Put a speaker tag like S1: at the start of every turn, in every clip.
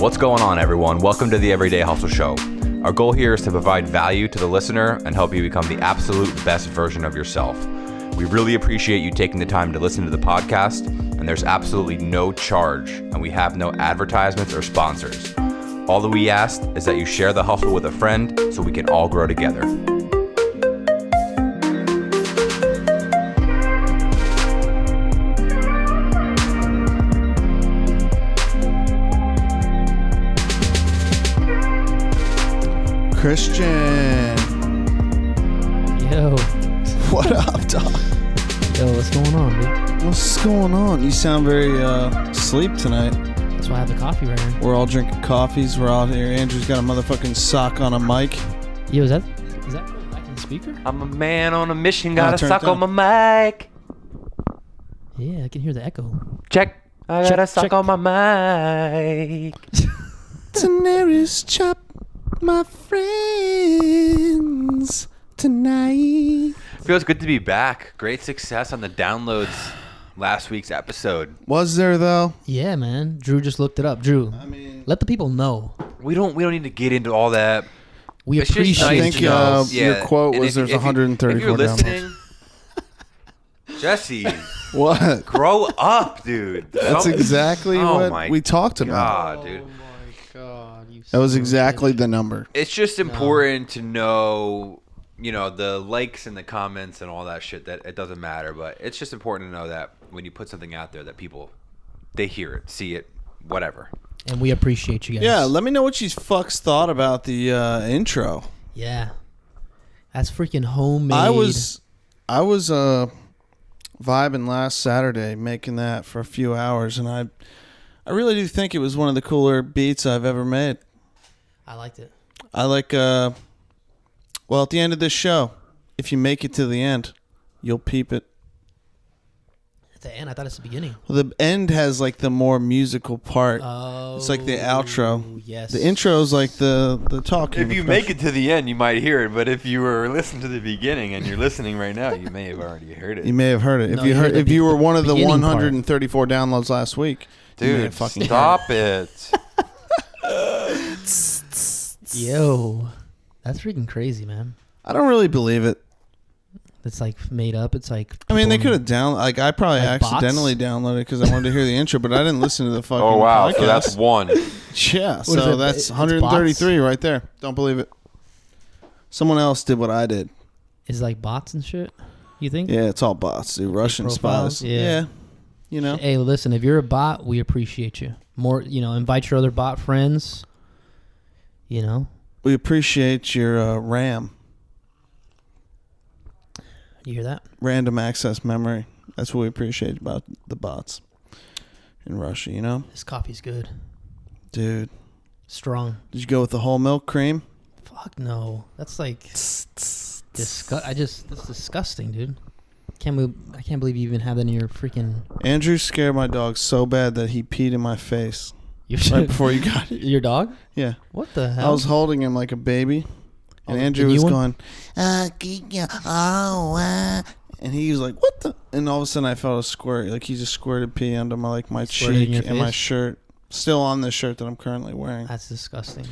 S1: What's going on, everyone? Welcome to the Everyday Hustle Show. Our goal here is to provide value to the listener and help you become the absolute best version of yourself. We really appreciate you taking the time to listen to the podcast, and there's absolutely no charge, and we have no advertisements or sponsors. All that we ask is that you share the hustle with a friend so we can all grow together.
S2: Christian.
S3: Yo.
S2: What up, dog?
S3: Yo, what's going on, dude?
S2: What's going on? You sound very asleep tonight.
S3: That's why I have the coffee right here.
S2: We're all drinking coffees. We're out here. Andrew's got a motherfucking sock on a mic.
S3: Yo, is that back in the speaker?
S1: I'm a man on a mission, got a
S2: turn it
S1: sock on
S2: down.
S1: my mic.
S3: Yeah, I can hear the echo.
S1: Check. I got a sock
S3: check.
S1: on my mic.
S2: Daenerys chop my friends tonight.
S1: Feels good to be back. Great success on the downloads last week's episode.
S2: Was there though?
S3: Yeah, man. Drew just looked it up. Drew,
S2: I mean,
S3: let the people know.
S1: We don't need to get into all that.
S3: We
S1: It's just
S3: appreciate
S2: I
S1: nice
S2: think
S1: to know.
S2: your quote
S1: And
S2: was there's
S1: if
S2: 134
S1: If you're
S2: downloads.
S1: listening, Jesse,
S2: What?
S1: grow up, dude.
S2: That's exactly
S1: Oh my
S2: what we talked about.
S1: God, dude.
S3: my God.
S2: That was exactly the number.
S1: It's just important to know, the likes and the comments and all that shit, that it doesn't matter, but it's just important to know that when you put something out there that people, they hear it, see it, whatever.
S3: And we appreciate you guys.
S2: Yeah, let me know what you fucks thought about the intro.
S3: Yeah. That's freaking homemade.
S2: I was vibing last Saturday making that for a few hours, and I really do think it was one of the cooler beats I've ever made.
S3: I liked it.
S2: I like well, at the end of this show, if you make it to the end, you'll peep it.
S3: At the end, I thought it's the beginning.
S2: Well, the end has like the more musical part.
S3: Oh.
S2: It's like the outro.
S3: Yes.
S2: The intro is like the talking.
S1: If you make it to the end, you might hear it, but if you were listening to the beginning and you're listening right now, you may have already heard it.
S2: You may have heard it.
S3: No,
S2: If you
S3: you
S2: heard,
S3: heard
S2: if
S3: the
S2: you were one of the
S3: beginning part.
S2: 134 downloads last week, you may
S1: Dude,
S2: have fucking
S1: stop it.
S3: Yo. That's freaking crazy, man.
S2: I don't really believe it.
S3: It's like made up. It's like.
S2: I mean, they
S3: people
S2: could have I probably
S3: Like bots?
S2: accidentally downloaded it because I wanted to hear the intro, but I didn't listen to the fucking
S1: Oh, wow.
S2: podcast.
S1: So that's one.
S2: Yeah,
S3: is
S2: so
S3: it?
S2: that's
S3: It's
S2: 133 right there. Don't believe it. Someone else did what I did.
S3: Is like bots and shit. You think?
S2: Yeah, it's all bots, dude. Russian
S3: profiles?
S2: spies.
S3: Yeah.
S2: You know?
S3: Hey, listen. If you're a bot, we appreciate you. More, invite your other bot friends.
S2: We appreciate your RAM.
S3: You hear that?
S2: Random access memory. That's what we appreciate about the bots in Russia, you know?
S3: This coffee's good.
S2: Dude.
S3: Strong.
S2: Did you go with the whole milk cream?
S3: Fuck no. That's like That's disgusting, dude. I can't believe you even have that in your freaking.
S2: Andrew scared my dog so bad that he peed in my face
S3: Your,
S2: right before you got it.
S3: your dog?
S2: Yeah.
S3: What the hell?
S2: I was holding him like a baby, and
S3: Oh,
S2: Andrew
S3: the new
S2: was
S3: one?
S2: going, and he was like, "What the?" And all of a sudden, I felt a squirt. Like he just squirted pee onto my my
S3: Squirted in
S2: cheek
S3: your
S2: and my
S3: face?
S2: shirt. Still on the shirt that I'm currently wearing.
S3: That's disgusting.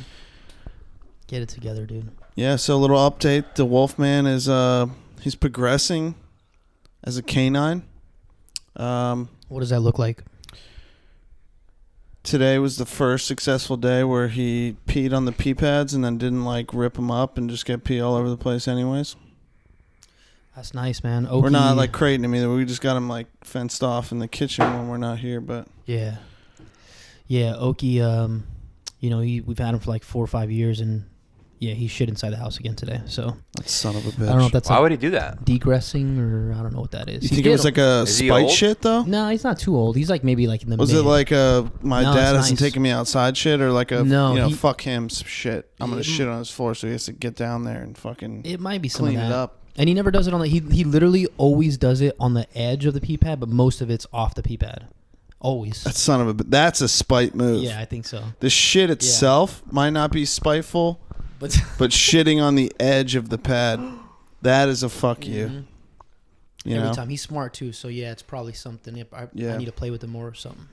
S3: Get it together, dude.
S2: Yeah. So a little update: the Wolfman is he's progressing as a canine.
S3: What does that look like?
S2: Today was the first successful day where he peed on the pee pads and then didn't like rip them up and just get pee all over the place anyways.
S3: That's nice, man.
S2: We're not
S3: Okie-
S2: like crating him either. We just got him like fenced off in the kitchen when we're not here. But
S3: Yeah. Yeah, Oki, we've had him for like 4 or 5 years, and yeah, he shit inside the house again today. So
S2: that son of a bitch.
S3: I don't know if that's
S1: Why
S3: like
S1: would he do that?
S3: degressing or I don't know what that is.
S2: You
S3: He's
S2: think it was
S3: getting-
S2: like a
S1: Is he
S2: spite
S1: old?
S2: shit though?
S3: No, he's not too old. He's like maybe like in the
S2: Was
S3: mid.
S2: it like my
S3: No,
S2: dad
S3: it's
S2: isn't
S3: nice.
S2: taking me outside shit or like a
S3: No, he-
S2: fuck him shit? I'm gonna
S3: It-
S2: shit on his floor so he has to get down there and fucking
S3: It might be some
S2: clean
S3: of
S2: it
S3: that.
S2: up.
S3: And he never does it on the. He literally always does it on the edge of the pee pad, but most of it's off the pee pad. Always.
S2: That son of a that's a spite move.
S3: Yeah, I think so.
S2: The shit itself might not be spiteful,
S3: But
S2: but shitting on the edge of the pad, that is a fuck you.
S3: Mhm.
S2: You
S3: Every
S2: know?
S3: time he's smart too, so yeah, it's probably something. I
S2: Yeah.
S3: need to play with him more or something.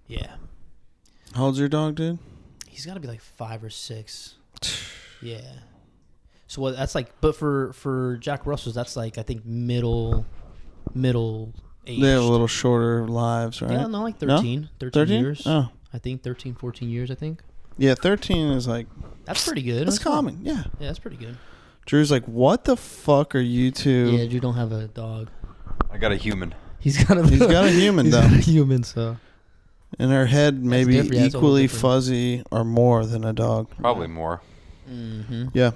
S3: Yeah.
S2: How old's your dog, dude?
S3: He's got to be like 5 or 6. Yeah. So what? That's like, but for Jack Russells, that's like I think middle age.
S2: They have a little shorter lives, right?
S3: Yeah, no, like 13.
S2: No?
S3: 13 years.
S2: Oh.
S3: I think 13, 14 years, I think.
S2: Yeah, 13 is like...
S3: That's pretty good.
S2: That's common, yeah.
S3: Yeah, that's pretty good.
S2: Drew's like, what the fuck are you two...
S3: Yeah, Drew don't have a dog.
S1: I got a human.
S3: He's got a
S2: human,
S3: he's
S2: though.
S3: got a human, so...
S2: And her head maybe
S3: different. Yeah, it's a little
S2: equally
S3: different.
S2: fuzzy or more than a dog.
S1: Probably more.
S3: Mm-hmm.
S2: Yeah.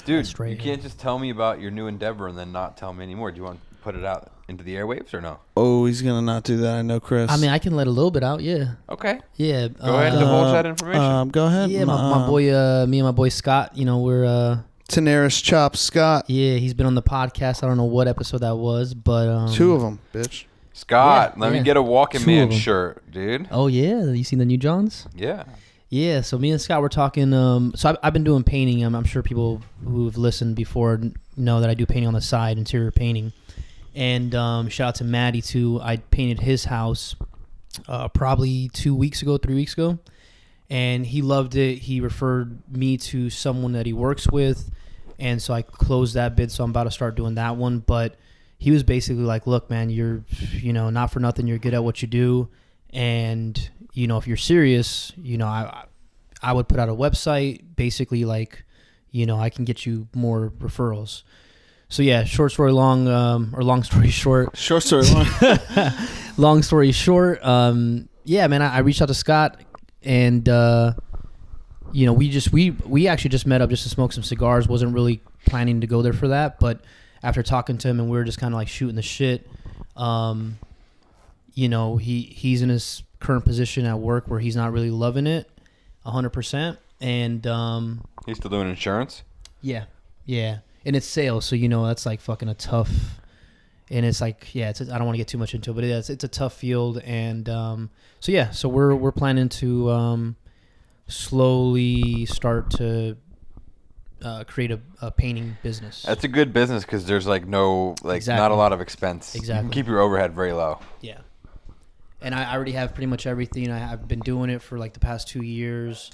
S1: Dude,
S3: Straight
S1: you
S3: hair.
S1: can't just tell me about your new endeavor and then not tell me anymore. Do you want to put it out into the airwaves or no?
S2: Oh, he's going to not do that. I know, Chris.
S3: I mean, I can let a little bit out, yeah.
S1: Okay.
S3: Yeah.
S1: Go ahead and divulge that information.
S2: Go ahead.
S3: Yeah, my boy, me and my boy Scott, you know, we're...
S2: Tenaris Chop Scott.
S3: Yeah, he's been on the podcast. I don't know what episode that was, but...
S2: 2 of them, bitch.
S1: Scott,
S3: yeah,
S1: let me
S3: yeah.
S1: get a Walking
S3: 2 of
S1: Man
S3: them.
S1: shirt, dude.
S3: Oh, yeah? You seen the new Johns?
S1: Yeah.
S3: Yeah, so me and Scott were talking. So I've been doing painting. I'm sure people who've listened before know that I do painting on the side, interior painting. And shout out to Maddie, too. I painted his house probably 3 weeks ago. And he loved it. He referred me to someone that he works with. And so I closed that bid, so I'm about to start doing that one. But he was basically like, look, man, you're, not for nothing. You're good at what you do. And, if you're serious, I would put out a website, basically like, I can get you more referrals. So yeah, short story long, or long story short.
S2: Short story long.
S3: Long story short, yeah, man, I reached out to Scott and, we actually just met up just to smoke some cigars. Wasn't really planning to go there for that, but after talking to him and we were just kind of like shooting the shit, he's in his current position at work where he's not really loving it 100%. And
S1: He's still doing insurance?
S3: yeah. And it's sales, so that's like fucking a tough. And it's like, yeah, I don't want to get too much into it, but it's a tough field. And so we're planning to slowly start to create a painting business.
S1: That's a good business because there's not a lot of expense.
S3: Exactly.
S1: You can keep your overhead very low.
S3: Yeah. And I already have pretty much everything. I've been doing it for like the past 2 years.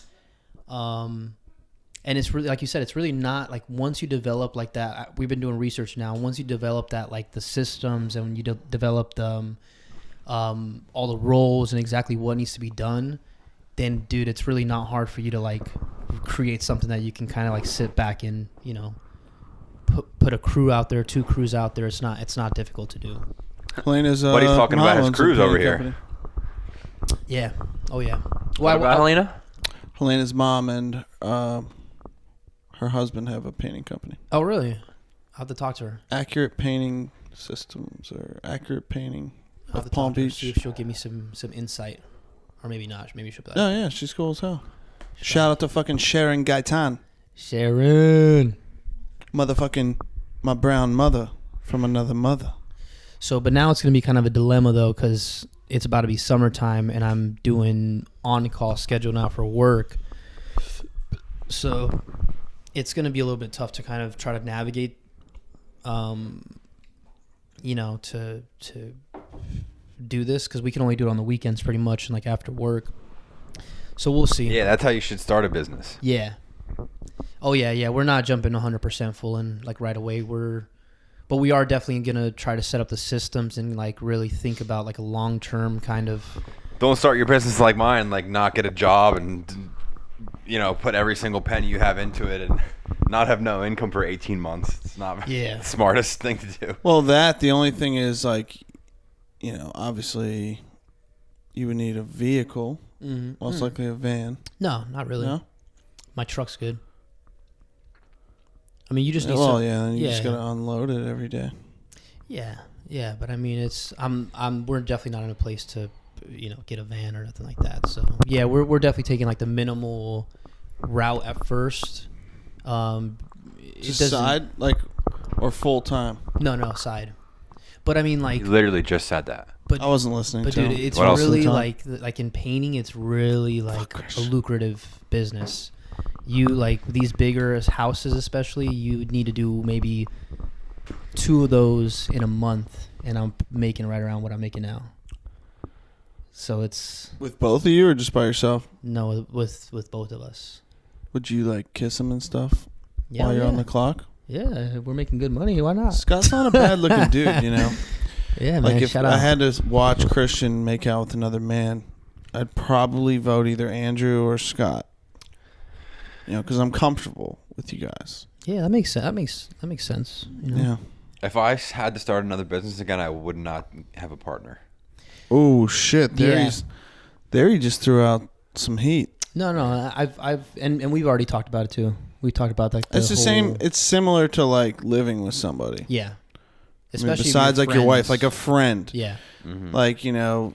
S3: And it's really, like you said, it's really not like once you develop like that, we've been doing research now. Once you develop that, like the systems and when you develop the, all the roles and exactly what needs to be done, then dude, it's really not hard for you to like create something that you can kind of like sit back and, put a crew out there, 2 crews out there. It's not difficult to do.
S2: Helena's,
S1: But he's talking about his
S2: owns a
S1: crews over
S2: painting
S1: here.
S2: company.
S3: Yeah. Oh yeah.
S1: What about Helena?
S2: Helena's mom and her husband have a painting company.
S3: Oh really? I'll have to talk to her.
S2: Accurate Painting Systems or Accurate Painting
S3: I'll have
S2: of
S3: to
S2: Palm
S3: talk to her,
S2: Beach.
S3: see if she'll give me some insight, or maybe not. Maybe she'll be like,
S2: Oh yeah, she's cool as hell. Shout out to fucking Sharon Gaitan.
S3: Sharon.
S2: Motherfucking my brown mother from another mother.
S3: So, but now it's going to be kind of a dilemma though, because it's about to be summertime and I'm doing on-call schedule now for work. So it's going to be a little bit tough to kind of try to navigate, to do this because we can only do it on the weekends pretty much and like after work. So we'll see.
S1: Yeah, that's how you should start a business.
S3: Yeah. Oh yeah. We're not jumping 100% full in like right away. But we are definitely going to try to set up the systems and like really think about like a long-term kind of.
S1: Don't start your business like mine, like not get a job and, put every single penny you have into it and not have no income for 18 months. It's not the smartest thing to do.
S2: Well, the only thing is like, obviously you would need a vehicle, most likely a van.
S3: No, not really.
S2: No?
S3: My truck's good. I mean, you just need
S2: Well,
S3: some.
S2: yeah, then you just
S3: yeah.
S2: gotta unload it every day.
S3: Yeah, but I mean, we're definitely not in a place to, get a van or nothing like that. So yeah, we're definitely taking like the minimal route at first.
S2: Just side, like, or full time.
S3: No, side. But I mean, like,
S1: You literally just said that.
S3: but
S2: I wasn't listening.
S3: But
S2: to
S3: dude,
S2: him.
S3: it's
S1: What else?
S3: really
S2: Full-time.
S3: like in painting, it's really like
S2: Fuckers.
S3: a lucrative business. You like these bigger houses, especially, you need to do maybe 2 of those in a month, and I'm making right around what I'm making now. So it's
S2: With both of you or just by yourself?
S3: no with both of us.
S2: Would you like kiss him and stuff
S3: Yeah,
S2: while you're
S3: yeah.
S2: on the clock?
S3: Yeah, we're making good money. Why not?
S2: Scott's not a bad looking dude, you know.
S3: Yeah, man.
S2: Like if
S3: shout out.
S2: I had to watch Christian make out with another man, I'd probably vote either Andrew or Scott. You know, because I'm comfortable with you guys.
S3: Yeah, that makes sense. That makes sense. You know?
S2: Yeah.
S1: If I had to start another business again, I would not have a partner.
S2: Oh shit!
S3: Yeah.
S2: There he just threw out some heat.
S3: No, and we've already talked about it too. We talked about like
S2: It's the same. It's similar to like living with somebody.
S3: Yeah.
S2: I mean, besides like your wife, like a friend.
S3: Yeah.
S1: Mm-hmm.
S2: Like, you know.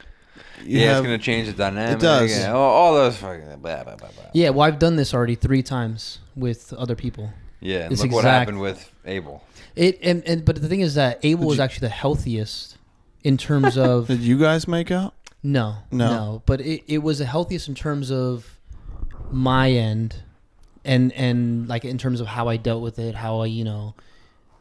S1: It's going to change the dynamic.
S2: It does.
S1: And all those fucking blah, blah, blah, blah.
S3: Yeah, well, I've done this already 3 times with other people.
S1: Yeah, and
S3: It's
S1: look what happened with Abel.
S3: But the thing is that Abel was actually the healthiest in terms of
S2: Did you guys make out?
S3: No. But it was the healthiest in terms of my end and like in terms of how I dealt with it, how I, you know,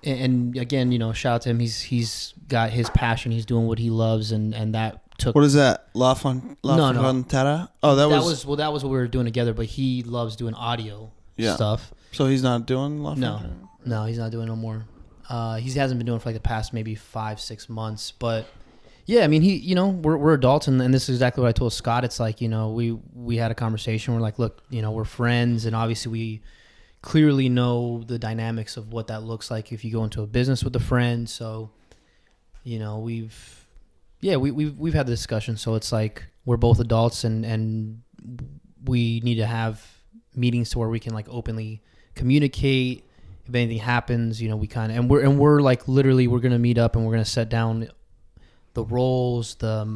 S3: and again, you know, shout out to him. He's got his passion. He's doing what he loves, and that took.
S2: What is that? La Fontana? Oh, that was
S3: that was what we were doing together. But he loves doing audio stuff.
S2: So he's not doing La
S3: No,
S2: Fontana?
S3: no, he's not doing no more. He hasn't been doing it for like the past maybe 5-6 months. But yeah, I mean, you know, we're adults, and this is exactly what I told Scott. It's like, you know, we had a conversation. We're like, look, you know, we're friends, and obviously we clearly know the dynamics of what that looks like if you go into a business with a friend. So, you know, we've had the discussion. So it's like we're both adults, and we need to have meetings to where we can like openly communicate. If anything happens, you know, we kind of and we're like literally we're gonna meet up and we're gonna set down the roles, the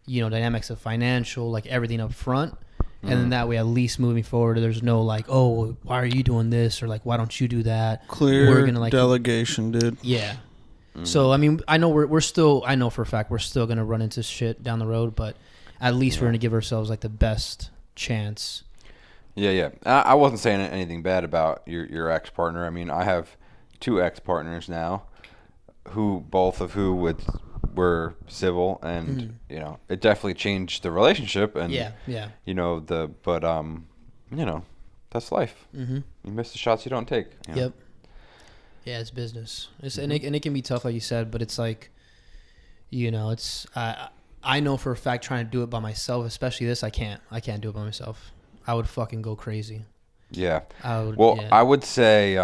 S3: you know, dynamics of financial, like everything up front. And then that way, at least moving forward, there's no like, oh, why are you doing this? Or like, why don't you do that?
S2: Clear
S3: we're gonna, like,
S2: delegation, dude.
S3: Yeah. So, I mean, I know we're still, I know for a fact we're still going to run into shit down the road, but at least we're going to give ourselves like the best chance.
S1: Yeah. I wasn't saying anything bad about your ex-partner. I mean, I have 2 ex-partners now, both of who were civil, and you know, it definitely changed the relationship. And
S3: Yeah.
S1: you know, you know, that's life.
S3: Mm-hmm.
S1: You miss the shots you don't take. You know?
S3: Yep. Yeah, it's business. And it can be tough, like you said, but it's like, you know, it's I know for a fact trying to do it by myself, especially this, I can't do it by myself. I would fucking go crazy.
S1: Yeah.
S3: I would.
S1: Well,
S3: yeah.
S1: I would say.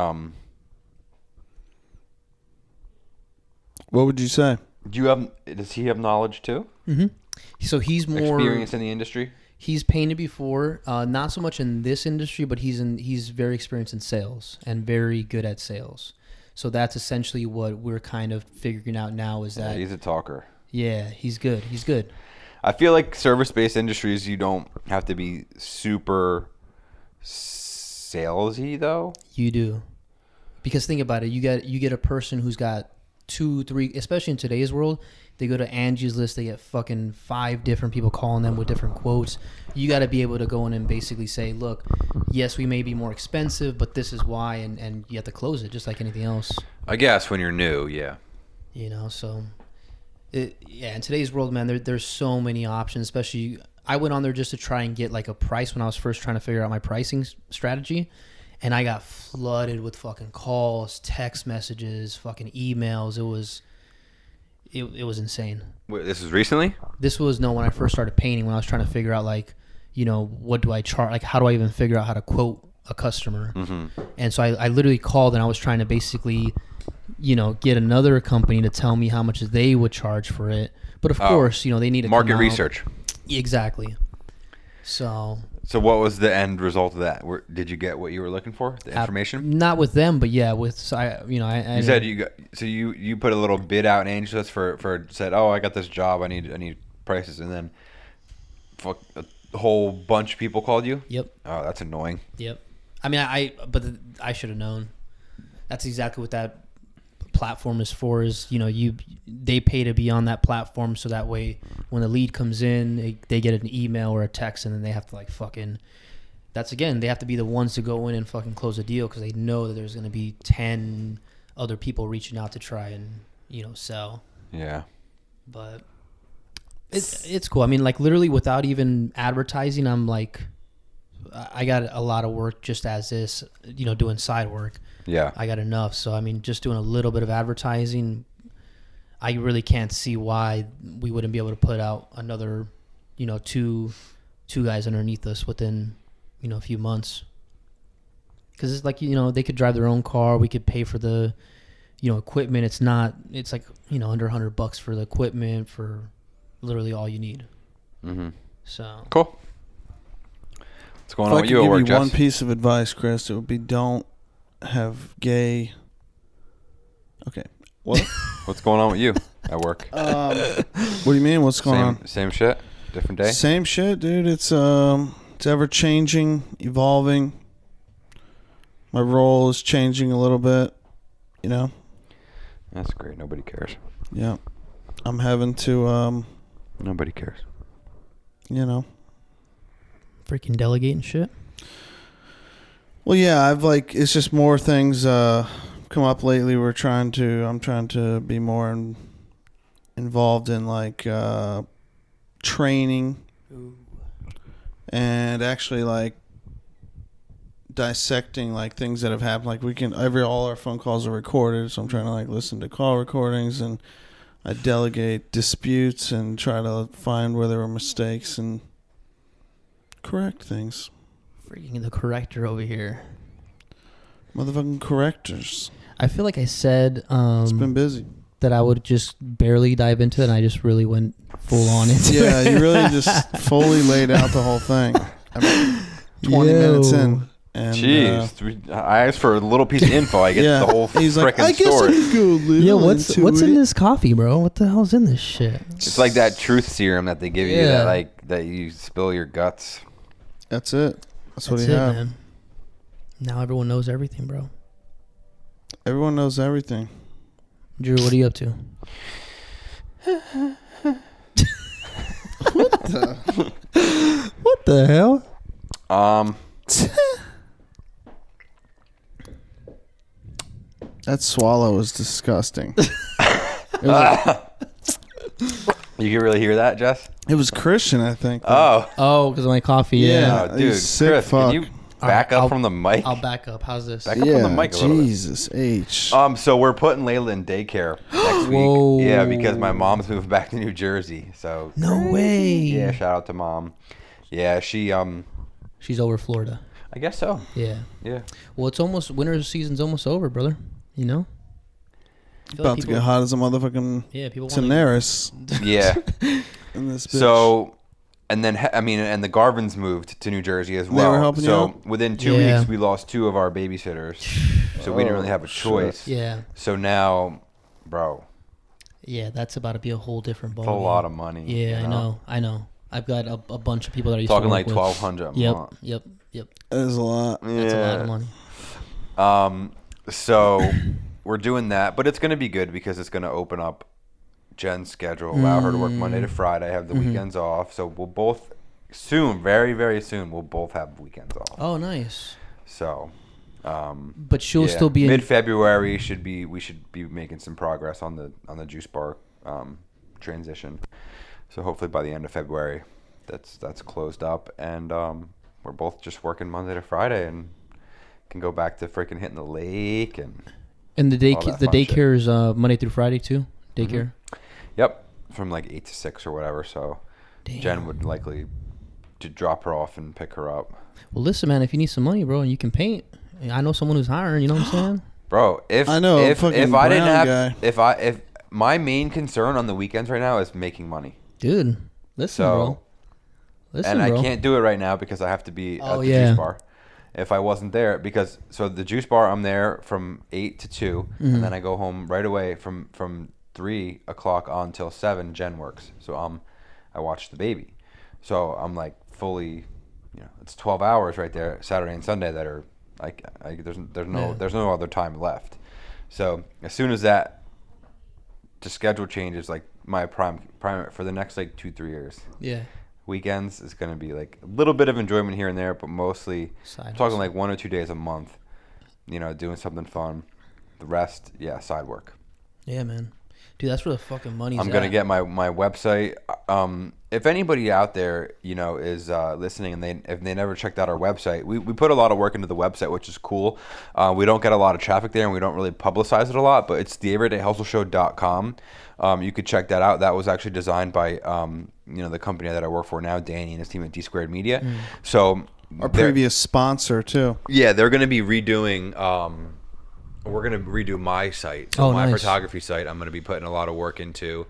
S2: What would you say?
S1: Does he have knowledge too?
S3: Mm-hmm. So he's more
S1: experience in the industry.
S3: He's painted before, not so much in this industry, but he's very experienced in sales and very good at sales. So that's essentially what we're kind of figuring out now is that
S1: he's a talker.
S3: Yeah, he's good. He's good.
S1: I feel like service-based industries, you don't have to be super salesy though.
S3: You do, because think about it. You get a person who's got 2, 3, especially in today's world. They go to Angie's List. They get fucking 5 different people calling them with different quotes. You got to be able to go in and basically say, look, yes, we may be more expensive, but this is why, and you have to close it just like anything else.
S1: I guess when you're new, yeah.
S3: You know, so in today's world, man, there's so many options. Especially, I went on there just to try and get like a price when I was first trying to figure out my pricing strategy, and I got flooded with fucking calls, text messages, fucking emails. It was insane.
S1: Wait, this was recently?
S3: This was when I first started painting, when I was trying to figure out like, you know, what do I charge? Like, how do I even figure out how to quote a customer?
S1: Mm-hmm.
S3: And so I literally called and I was trying to basically, you know, get another company to tell me how much they would charge for it. But of course, you know, they need to
S1: market research.
S3: Exactly. So
S1: what was the end result of that? Did you get what you were looking for? The information?
S3: Not with them, but yeah, I
S1: you said you put a little bid out in Angels for said, oh, I got this job, I need prices, and then a whole bunch of people called you?
S3: Yep.
S1: Oh, that's annoying.
S3: Yep. I mean, I should have known. That's exactly what that platform is for, is, you know, they pay to be on that platform, so that way when the lead comes in, they get an email or a text, and then they have to like fucking, they have to be the ones to go in and fucking close a deal, because they know that there's going to be 10 other people reaching out to try and, you know, sell.
S1: Yeah.
S3: But It's cool. I mean, like literally without even advertising, I'm like, I got a lot of work just as this, doing side work.
S1: Yeah.
S3: I got enough. So, I mean, just doing a little bit of advertising, I really can't see why we wouldn't be able to put out another, two guys underneath us within, a few months. Because it's like, they could drive their own car. We could pay for the, equipment. It's like, under $100 for the equipment for literally all you need.
S1: Mm-hmm.
S3: So.
S1: Cool. What's going
S2: If
S1: on
S2: I
S1: with
S2: could
S1: you at
S2: give
S1: work,
S2: you
S1: Jess?
S2: one piece of advice, Chris, it would be don't have gay. Okay. What?
S1: What's going on with you at work?
S2: What do you mean? What's going on?
S1: Same shit? Different day?
S2: Same shit, dude. It's ever changing, evolving. My role is changing a little bit,
S1: That's great. Nobody cares.
S2: Yeah. I'm having to
S1: Nobody cares.
S3: Freaking delegate and shit.
S2: Well, yeah, it's just more things come up lately. I'm trying to be more involved in like training.
S3: Ooh.
S2: And actually like dissecting like things that have happened. Like all our phone calls are recorded, so I'm trying to like listen to call recordings, and I delegate disputes and try to find where there were mistakes and correct things.
S3: Freaking the corrector over here.
S2: Motherfucking correctors.
S3: I feel like I said
S2: It's been busy.
S3: that I would just barely dive into it, and I just really went full on into it.
S2: Yeah, you really just fully laid out the whole thing. I mean, 20 minutes in. And,
S1: jeez, I asked for a little piece of info. I get the whole
S2: he's like,
S1: frickin'
S2: I guess
S1: story.
S2: I could go a little
S3: Yeah, what's
S2: into
S3: in
S2: it.
S3: this coffee, bro? What the hell's in this shit?
S1: It's like that truth serum that they give you that you spill your guts.
S2: That's it. That's what
S3: That's
S2: he
S3: it,
S2: had.
S3: man. Now everyone knows everything, bro.
S2: Everyone knows everything.
S3: Drew, what are you up to? What the hell?
S2: That swallow was disgusting.
S1: You can really hear that, Jess?
S2: It was Christian, I think.
S3: Oh, because of my coffee. Yeah.
S1: Oh, dude,
S2: he's sick
S1: Chris,
S2: fuck.
S1: can you back up from the mic?
S3: I'll back up. How's this?
S1: Back up from the mic a little bit.
S2: Jesus H.
S1: So we're putting Layla in daycare next
S3: Whoa.
S1: week. Yeah, because my mom's moving back to New Jersey. So
S3: No way.
S1: yeah, shout out to mom. Yeah, she's
S3: over Florida.
S1: I guess so.
S3: Yeah.
S1: Yeah.
S3: Well, it's almost winter season's almost over, brother. I feel
S2: About
S3: like
S2: to get hot as a motherfucking
S3: people
S2: Daenerys
S1: Yeah.
S2: in this bitch.
S1: So, and then and the Garvins moved to New Jersey as well.
S2: were helping you
S1: so
S2: out?
S1: within 2
S3: Yeah.
S1: weeks, we lost 2 of our babysitters. So we didn't really have a choice.
S3: Yeah.
S1: So now, bro,
S3: Yeah, that's about to be a whole different ball.
S1: it's a lot of money.
S3: Yeah,
S1: you
S3: I know. I've got a bunch of people that I used
S1: Talking
S3: to
S1: like
S3: work with.
S1: $1,200 a month.
S3: Yep.
S2: that is a lot.
S3: That's a lot of money.
S1: So we're doing that, but it's going to be good because it's going to open up Jen's schedule, allow her to work Monday to Friday, have the weekends off. So we'll both soon, very, very soon, we'll both have weekends off.
S3: Oh, nice.
S1: So,
S3: But she'll still be in.
S1: mid-February. We should be making some progress on the juice bar transition. So hopefully by the end of February, that's closed up, and we're both just working Monday to Friday and can go back to freaking hitting the lake and
S3: the
S1: all that
S3: the
S1: fun shit.
S3: daycare is Monday through Friday too. Daycare.
S1: Yep, from like 8 to 6 or whatever. So
S3: Damn.
S1: Jen would likely to drop her off and pick her up.
S3: Well, listen, man. If you need some money, bro, and you can paint, I know someone who's hiring. You know what I'm saying?
S1: Bro, if
S2: I know,
S1: if
S2: fucking
S1: I didn't
S2: brown
S1: have
S2: guy.
S1: if my main concern on the weekends right now is making money.
S3: Dude, listen,
S1: So,
S3: bro. Listen,
S1: and
S3: bro.
S1: I can't do it right now because I have to be at the
S3: yeah.
S1: juice bar. If I wasn't there, because so the juice bar, I'm there from 8 to 2, and then I go home right away from 3 o'clock on till 7. Jen works, so I watch the baby. So I'm like fully, it's 12 hours right there, Saturday and Sunday that are like there's no other time left. So as soon as that the schedule changes, like my prime for the next like 2-3 years.
S3: Yeah.
S1: Weekends is going to be like a little bit of enjoyment here and there, but mostly I'm talking like 1 or 2 days a month, doing something fun. The rest, side work.
S3: Yeah, man. Dude, that's where the fucking money's
S1: I'm gonna get my website. If anybody out there, is listening and if they never checked out our website, we put a lot of work into the website, which is cool. We don't get a lot of traffic there, and we don't really publicize it a lot. But it's theeverydayhustleshow.com. You could check that out. That was actually designed by the company that I work for now, Danny and his team at D Squared Media. So
S2: our previous sponsor too.
S1: Yeah, they're gonna be redoing. We're going to redo my site. So my photography site, I'm going to be putting a lot of work into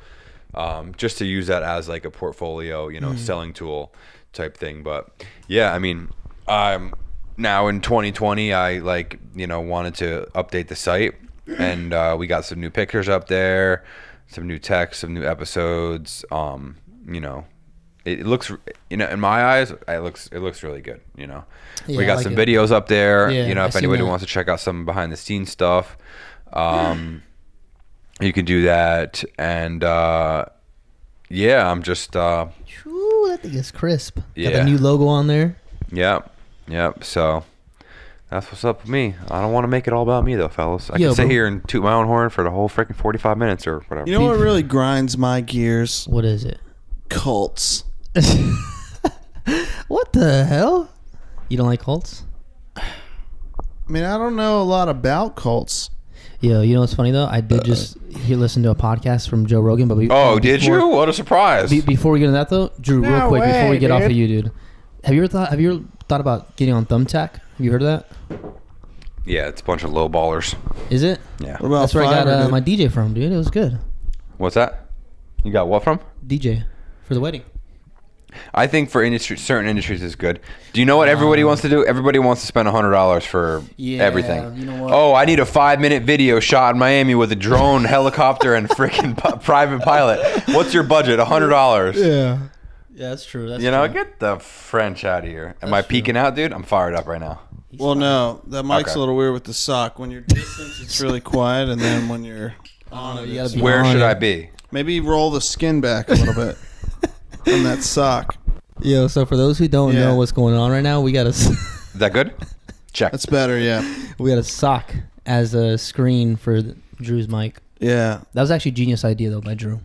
S1: just to use that as like a portfolio, selling tool type thing. But yeah, I mean, now in 2020, I wanted to update the site, and we got some new pictures up there, some new text, some new episodes. It looks, in my eyes, it looks really good.
S3: Yeah,
S1: we got some videos up there.
S3: Yeah,
S1: if anybody wants to check out some behind the scenes stuff, you can do that. And I'm just.
S3: Ooh, that thing is crisp.
S1: Yeah.
S3: Got the new logo on there.
S1: Yep. So that's what's up with me. I don't want to make it all about me though, fellas. I can sit here and toot my own horn for the whole freaking 45 minutes or whatever.
S2: You know what really grinds my gears?
S3: What is it?
S2: Cults.
S3: What the hell? You don't like cults?
S2: I mean, I don't know a lot about cults.
S3: Yo, you know what's funny though? I did just listen to a podcast from Joe Rogan, but
S1: did you? What a surprise!
S3: Before we get into that though, Drew, real quick, before we get off of you, dude, have you ever thought about getting on Thumbtack? Have you heard of that?
S1: Yeah, it's a bunch of low ballers.
S3: Is it?
S1: Yeah.
S2: What about
S3: That's where I got
S2: Fiverr,
S3: my DJ from, dude. It was good.
S1: What's that? You got what from?
S3: DJ for the wedding.
S1: I think for certain industries is good. Do you know what everybody wants to do? Everybody wants to spend $100 for everything.
S3: You know what?
S1: Oh, I need a 5-minute video shot in Miami with a drone, helicopter, and freaking private pilot. What's your budget? $100.
S3: Yeah, that's true. That's true.
S1: Get the French out of here. Am I peeking out, dude? I'm fired up right now.
S2: Well, no, that mic's
S1: Okay.
S2: a little weird with the sock. When you're distant, it's really quiet, and then when you're on it,
S3: You gotta
S2: it's-
S3: be
S1: Where
S3: on
S1: should
S3: it.
S1: I be?
S2: maybe roll the skin back a little bit on that sock.
S3: Yo, so for those who don't
S2: Yeah.
S3: know what's going on right now, we got
S1: Is that good? Check.
S2: That's better, yeah.
S3: a sock as a screen for Drew's mic.
S2: Yeah.
S3: That was actually a genius idea though by Drew.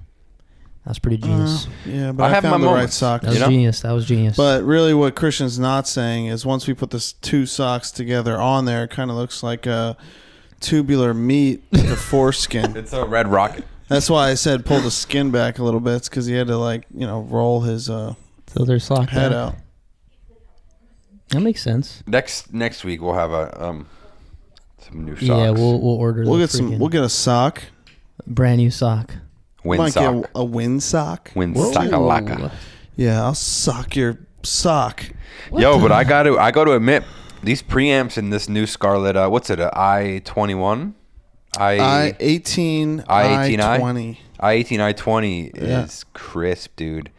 S3: That was pretty genius.
S2: Yeah, but
S1: I
S2: I,
S1: have
S2: found
S1: my
S2: the right
S1: moments.
S2: sock.
S3: That was genius. That was genius.
S2: But really what Christian's not saying is once we put this two socks together on there, it kind of looks like a tubular meat with a foreskin.
S1: It's a red rocket.
S2: That's why I said pull the skin back a little bit. It's because he had to roll his
S3: so their sock
S2: head
S3: back.
S2: out.
S3: That makes sense.
S1: Next week we'll have some new socks.
S3: Yeah, we'll order.
S2: We'll get a sock.
S3: brand new sock.
S1: Wind
S2: Might
S1: sock.
S2: get a wind sock.
S1: Wind
S3: Whoa.
S1: sockalaka.
S2: Yeah, I'll sock your sock.
S1: Yo, but I got to admit, these preamps in this new Scarlett, what's it, a i21?
S2: I-18,
S1: I-18i?
S2: I-20.
S1: i18, i20
S2: Yeah.
S1: is crisp, dude.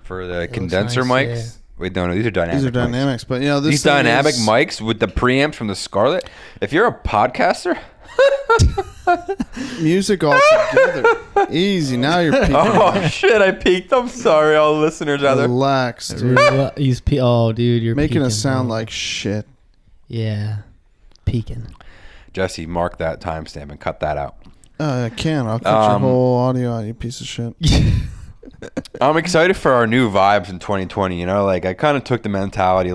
S1: For the
S3: looks
S1: condenser
S3: nice,
S1: mics.
S3: yeah.
S1: Wait, no, these are dynamic.
S2: These are
S1: mics.
S2: dynamics, but this
S1: These
S2: thing
S1: dynamic
S2: is-
S1: mics with the preamps from the Scarlett. If you're a podcaster,
S2: music all together. Easy. Now you're peeking.
S1: oh shit, I peaked. I'm sorry, all the listeners out there.
S2: Relax, dude.
S3: Oh, dude, you're
S2: Making
S3: peeking,
S2: us sound
S3: bro.
S2: like shit.
S3: Yeah, peeking.
S1: Jesse, mark that timestamp and cut that out.
S2: I can. I'll cut your whole audio out, you piece of shit.
S1: I'm excited for our new vibes in 2020. I kind of took the mentality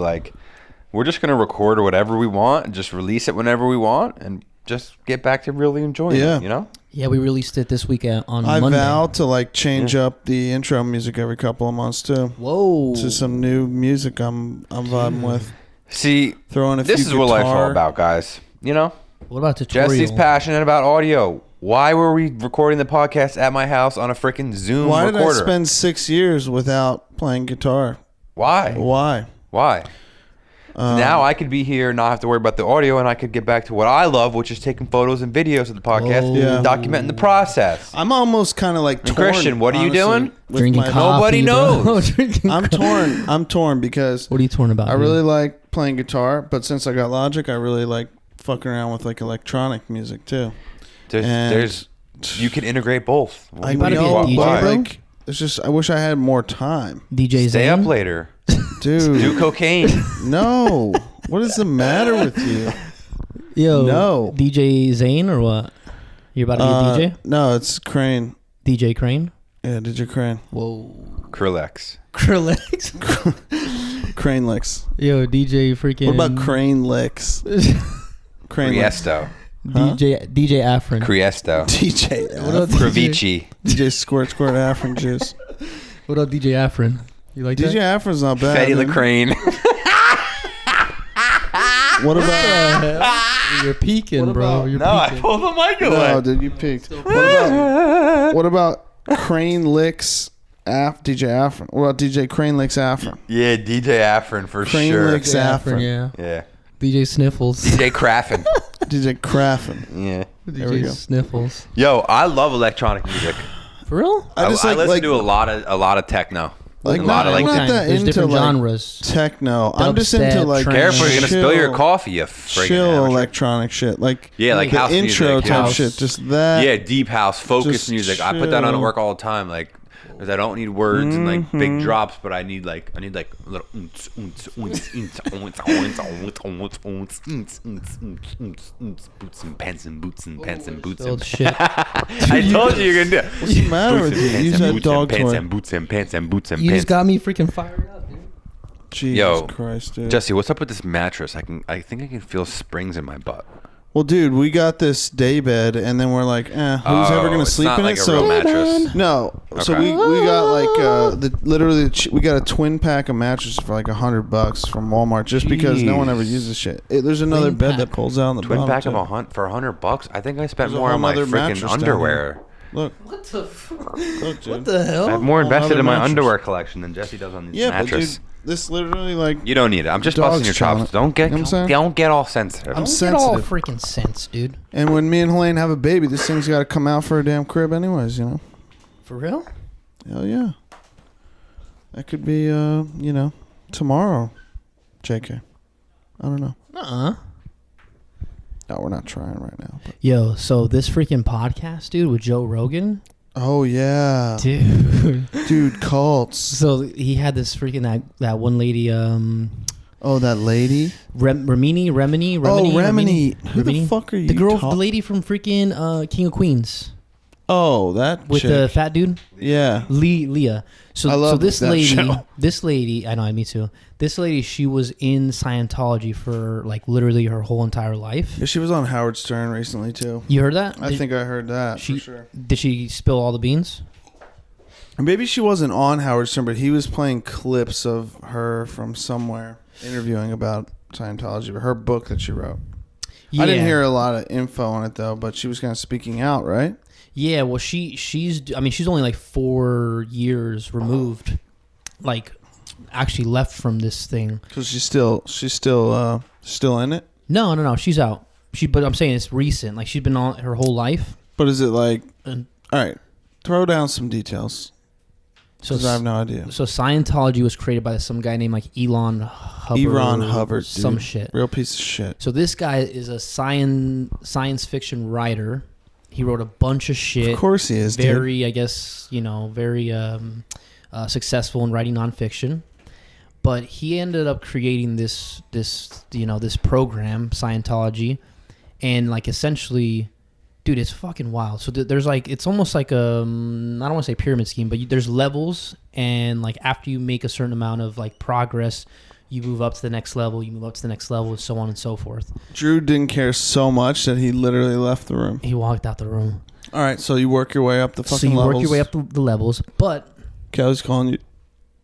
S1: we're just gonna record whatever we want and just release it whenever we want and just get back to really enjoying it.
S3: Yeah, we released it this week on
S2: I
S3: Monday.
S2: vow to change up the intro music every couple of months too.
S3: Whoa.
S2: To some new music I'm vibing with.
S1: See,
S2: Throwing a
S1: this
S2: few
S1: is what life's all
S2: guitar-
S1: about, guys.
S3: What about tutorial?
S1: Jesse's passionate about audio. Why were we recording the podcast at my house on a freaking Zoom
S2: Why
S1: recorder?
S2: did I spend 6 years without playing guitar?
S1: Why?
S2: Why?
S1: Now I could be here, not have to worry about the audio, and I could get back to what I love, which is taking photos and videos of the podcast,
S3: Oh.
S2: Yeah.
S1: documenting the process.
S2: I'm almost kind of
S1: And
S2: torn.
S1: Christian, what are you
S2: honestly,
S1: doing?
S2: with
S3: Drinking
S2: my-
S3: coffee.
S1: Nobody
S3: bro.
S1: knows.
S3: Drinking
S2: I'm torn. I'm torn because
S3: What are you torn about?
S2: I
S3: dude?
S2: really like playing guitar, but since I got Logic, I really like fucking around with electronic music too. And-
S1: You can integrate both.
S2: I
S3: about to be a
S2: know,
S3: DJ,
S2: but
S3: bro?
S2: it's just I wish I had more time,
S3: DJ
S1: Stay
S3: Zane?
S1: up later.
S2: dude.
S1: Do cocaine.
S2: No, what is the matter with you?
S3: Yo,
S2: No.
S3: DJ Zane or what? You're about to be a DJ?
S2: No, it's Crane.
S3: DJ Crane.
S2: Yeah, DJ Crane.
S3: Whoa.
S1: Krillex.
S3: Krillex.
S2: Crane licks.
S3: Yo, DJ freaking.
S2: What about Crane licks? Crane licks.
S1: Criesto.
S3: DJ Afrin.
S1: Criesto.
S2: DJ.
S3: What up,
S1: Kravici.
S2: DJ Squirt Afrin juice.
S3: What up, DJ Afrin? You like
S2: DJ
S3: that?
S2: Afrin's not bad.
S1: Fetty
S2: dude.
S1: Lecrane.
S2: What about?
S3: You're peeking, bro. You're
S1: No, I
S3: peeking.
S1: pulled the mic away.
S2: No, dude, you peaked. What about Crane licks? DJ Afrin. What about DJ Crane licks Afrin?
S1: Yeah, DJ Afrin for
S2: Crane
S1: sure.
S2: licks Afrin.
S3: Yeah.
S1: Yeah.
S3: DJ Sniffles.
S1: DJ Craffin.
S2: DJ Craffin.
S1: Yeah.
S2: There we
S3: DJ
S2: go.
S3: Sniffles.
S1: Yo, I love electronic music.
S3: For real?
S1: I listen to a lot of techno.
S2: Like
S1: a lot of
S2: I'm
S1: like
S2: not that
S3: There's
S2: into
S3: different
S2: like
S3: genres.
S2: techno. I'm just
S3: Dubstep,
S2: into like
S3: trance.
S1: Careful, you're gonna spill your coffee, you friggin'
S2: chill
S1: amateur.
S2: electronic shit. Like
S1: Yeah, like
S2: the
S1: house
S2: intro
S1: music,
S2: type
S1: house.
S2: shit. Just that.
S1: Yeah, deep house, focus
S2: Just
S1: music. I put that on at
S2: chill.
S1: work all the time. Like, because I don't need words and like big drops, but I need like a little boots and pants and boots and pants and boots
S3: Spilled
S1: and
S3: shit.
S1: I told you you're gonna do it.
S2: What's the matter with you? Use that dog
S1: pants
S2: toy.
S1: and boots and pants and boots and
S3: You just
S1: pants.
S3: got me freaking fired up, dude.
S2: Jesus
S1: Yo,
S2: Christ, dude.
S1: Jesse, what's up with this mattress? I think I can feel springs in my butt.
S2: Well, dude, we got this day bed, and then we're like, who's ever gonna
S1: it's
S2: sleep
S1: not
S2: in
S1: like
S2: it?
S1: a
S2: So
S1: real mattress.
S2: no. So
S1: Okay.
S2: we got like we got a twin pack of mattresses for like $100 from Walmart just because no one ever
S1: Jeez.
S2: uses shit. There's another
S3: Twin
S2: bed
S3: pack.
S2: that pulls out on the
S1: Twin
S2: bottom
S1: pack
S2: too.
S1: of for $100. I think I spent
S2: There's a
S1: more on
S2: whole
S1: my
S2: nother
S1: freaking
S2: mattress down
S1: underwear.
S2: Look,
S3: What the fuck?
S2: look, dude.
S3: What the hell?
S1: I have more
S2: whole
S1: invested
S2: other
S1: in my
S2: mattress.
S1: underwear collection than Jesse does on this
S2: Yeah,
S1: mattress.
S2: but dude, this literally like
S1: You don't need it. I'm just
S2: Dogs
S1: busting your
S2: chilling
S1: chops.
S2: it.
S1: Don't get
S2: You know what I'm saying?
S1: don't get all sensitive.
S2: I'm
S3: Don't get all
S2: sensitive.
S3: freaking sense, dude.
S2: And when me and Helene have a baby, this thing's got to come out for a damn crib anyways, you know?
S3: For real?
S2: Hell yeah. That could be, tomorrow, JK. I don't know. No, we're not trying right now. But.
S3: Yo, so this freaking podcast, dude, with Joe Rogan,
S2: Oh, yeah.
S3: dude.
S2: Dude, cults.
S3: So he had this freaking that one lady,
S2: Oh, that lady?
S3: Remini.
S2: Oh, Remini. Who the
S3: Remini?
S2: fuck are you
S3: The girl,
S2: talk-
S3: the lady from freaking King of Queens
S2: Oh, that
S3: with
S2: chick.
S3: the fat dude,
S2: Yeah.
S3: Leah.
S2: I
S3: So
S2: love
S3: this
S2: that show.
S3: lady, I know, me too. This lady, she was in Scientology for like literally her whole entire life.
S2: Yeah, she was on Howard Stern recently, too.
S3: You heard that?
S2: I think I heard that
S3: she
S2: for sure.
S3: did she spill all the beans?
S2: Maybe she wasn't on Howard Stern, but he was playing clips of her from somewhere interviewing about Scientology, her book that she wrote.
S3: Yeah.
S2: I didn't hear a lot of info on it though, but she was kind of speaking out, right?
S3: Yeah, well, she's only like 4 years removed, like actually left from this thing.
S2: Because she's still in it.
S3: No, she's out. But I'm saying it's recent. Like she's been on her whole life.
S2: But is it like?
S3: And
S2: All right, throw down some details.
S3: so
S2: Because I have no idea.
S3: So Scientology was created by some guy named like Elon Hubbard. Some
S2: dude.
S3: shit.
S2: Real piece of shit.
S3: So this guy is a science fiction writer. He wrote a bunch of shit.
S2: Of course he is.
S3: Very,
S2: dude.
S3: I guess, very successful in writing nonfiction. But he ended up creating this program, Scientology, and like essentially, dude, it's fucking wild. So there's like, it's almost like I don't want to say pyramid scheme, but there's levels, and like after you make a certain amount of like progress, you move up to the next level, and so on and so forth.
S2: Drew didn't care so much that he literally left the room.
S3: He walked out the room.
S2: All right, so you work your way up the fucking
S3: So you
S2: levels.
S3: work your way up the levels, but
S2: Kelly's calling you.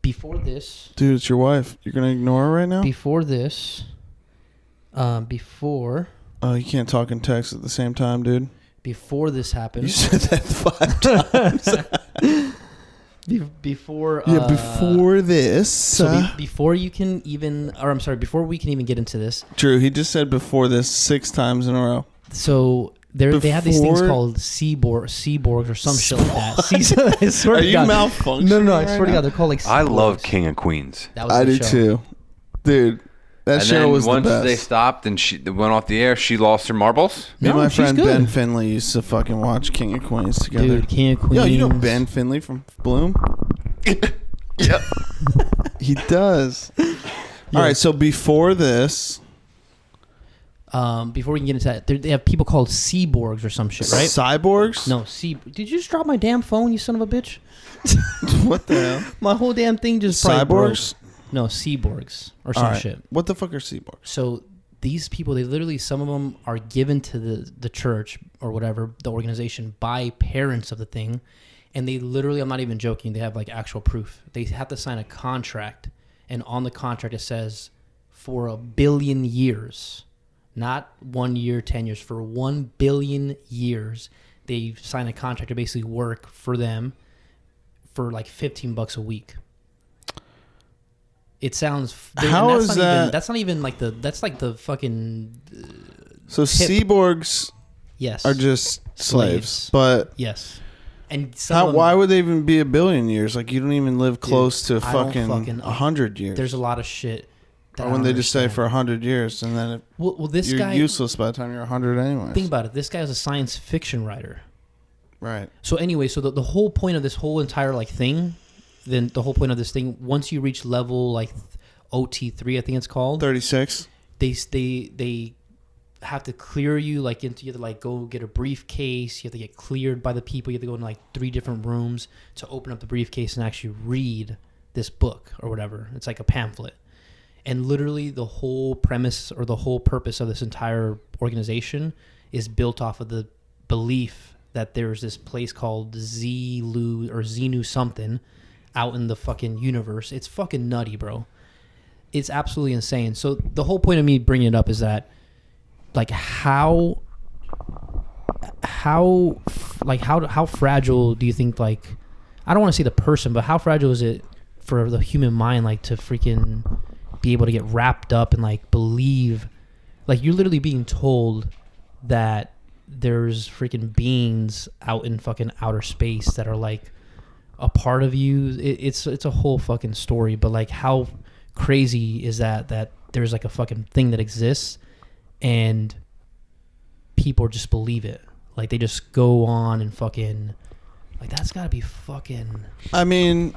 S3: before this,
S2: Dude, it's your wife. You're going to ignore her right now?
S3: before this, before
S2: Oh, you can't talk and text at the same time, dude.
S3: this happened,
S2: You said that 5 times.
S3: before
S2: Before this.
S3: so before you can even, or I'm sorry, before we can even get into this,
S2: Drew, he just said before this 6 times in a row.
S3: so they have these things
S2: Before-
S3: called seaborgs or some shit like that. I swear
S2: Are
S3: to
S2: you
S3: God.
S2: malfunctioning?
S3: No, I
S2: right
S3: swear to
S2: now?
S3: God, they're called like.
S1: I love
S3: seaborgs.
S1: King of Queens.
S3: That was
S2: I
S3: the
S2: do
S3: show.
S2: too. Dude, that
S1: And
S2: show
S1: then
S2: was the
S1: once
S2: best.
S1: they stopped and she went off the air, she lost her marbles.
S2: Me and
S3: No,
S2: my
S3: she's
S2: friend
S3: good.
S2: Ben Finley used to fucking watch King of Queens together.
S3: Dude, King of Queens.
S2: Yo, you know Ben Finley from Bloom?
S1: Yep.
S2: He does. All right, so before this,
S3: before we can get into that, they have people called cyborgs or some shit, right?
S2: Cyborgs?
S3: No, did you just drop my damn phone, you son of a bitch?
S2: What the hell?
S3: My whole damn thing just probably
S2: Cyborgs?
S3: broke. No, cyborgs or some shit.
S2: What the fuck are cyborgs?
S3: So these people, they literally, some of them are given to the church or whatever, the organization, by parents of the thing. And they literally, I'm not even joking, they have like actual proof. They have to sign a contract. And on the contract, it says for 1 billion years, not 1 year, 10 years, for 1 billion years, they sign a contract to basically work for them for like $15 a week. It sounds.
S2: How is that?
S3: That's not even like the. That's like the fucking.
S2: So cyborgs,
S3: yes,
S2: are just slaves, but
S3: yes. And
S2: why would they even be 1 billion years? Like, you don't even live close to fucking 100 years.
S3: There's a lot of shit.
S2: Or when they just stay for 100 years, and then
S3: this
S2: you're
S3: guy,
S2: useless by the time you're 100 anyway.
S3: Think about it. This guy is a science fiction writer.
S2: Right.
S3: So anyway, so the whole point of this whole entire like thing, then the whole point of this thing, once you reach level like OT3, I think it's called
S2: 36,
S3: they have to clear you. Like, you have to like go get a briefcase. You have to get cleared by the people. You have to go in like 3 different rooms to open up the briefcase and actually read this book or whatever. It's like a pamphlet. And literally the whole premise or the whole purpose of this entire organization is built off of the belief that there's this place called Zelu or Xenu something out in the fucking universe. It's fucking nutty, bro. It's absolutely insane. So the whole point of me bringing it up is that, like, how fragile do you think, like, I don't want to say the person, but how fragile is it for the human mind, like, to freaking be able to get wrapped up and like believe, like, you're literally being told that there's freaking beings out in fucking outer space that are like a part of you. It's a whole fucking story, but like, how crazy is that there's like a fucking thing that exists and people just believe it. Like, they just go on and fucking, like, that's gotta be fucking,
S2: I mean,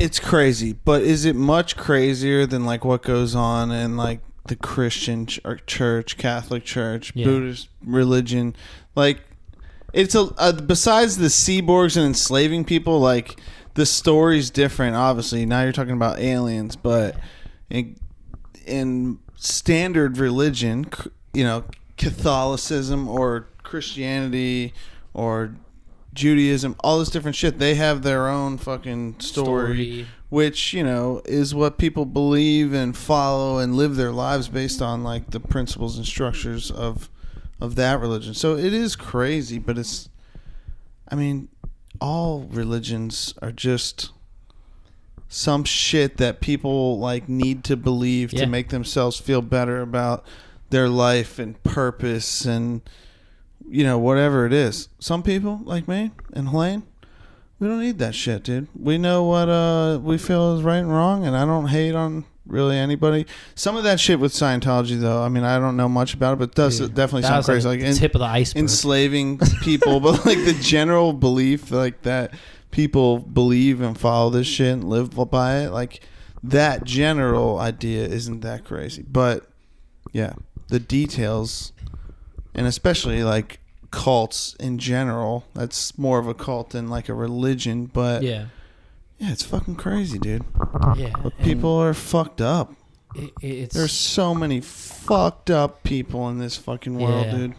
S2: it's crazy, but is it much crazier than like what goes on in like the Christian church, Catholic church, Buddhist religion? Like, it's besides the cyborgs and enslaving people, like, the story's different. Obviously, now you're talking about aliens, but in standard religion, you know, Catholicism or Christianity or Judaism, all this different shit, they have their own fucking story, which, you know, is what people believe and follow and live their lives based on, like, the principles and structures of that religion. So it is crazy, but it's, I mean, all religions are just some shit that people like need to believe to make themselves feel better about their life and purpose and, you know, whatever it is. Some people, like me and Helene, we don't need that shit, dude. We know what we feel is right and wrong, and I don't hate on really anybody. Some of that shit with Scientology, though, I mean, I don't know much about it, but it does definitely sound crazy.
S3: Like
S2: the
S3: tip of the iceberg.
S2: Enslaving people, but like the general belief, like, that people believe and follow this shit and live by it, like, that general idea isn't that crazy. But yeah, the details, and especially like cults in general, that's more of a cult than like a religion, but yeah, it's fucking crazy, dude.
S3: Yeah,
S2: but people are fucked up. There's so many fucked up people in this fucking world, dude.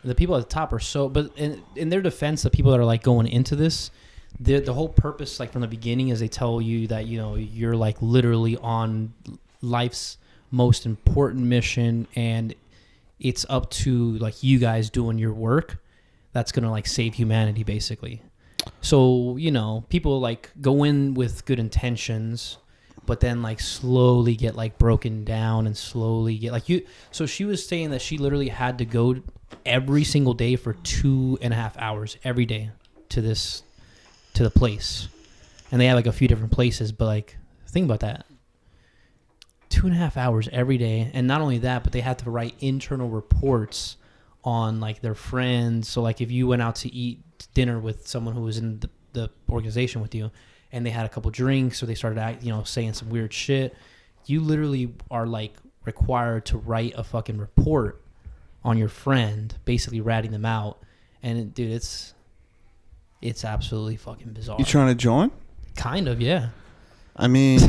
S3: The people at the top are so, but in their defense, the people that are like going into this, the whole purpose, like, from the beginning, is they tell you that, you know, you're like literally on life's most important mission, and it's up to like you guys doing your work that's gonna like save humanity, basically. So, you know, people like go in with good intentions, but then like slowly get like broken down and slowly get like you. So she was saying that she literally had to go every single day for 2.5 hours every day to the place, and they have like a few different places, but like, think about that. 2.5 hours every day. And not only that, but they had to write internal reports on like their friends. So like, if you went out to eat dinner with someone who was in the organization with you, and they had a couple drinks, or they started saying some weird shit, you literally are like required to write a fucking report on your friend, basically ratting them out. And dude, it's absolutely fucking bizarre.
S2: You trying to join?
S3: Kind of, yeah.
S2: I mean,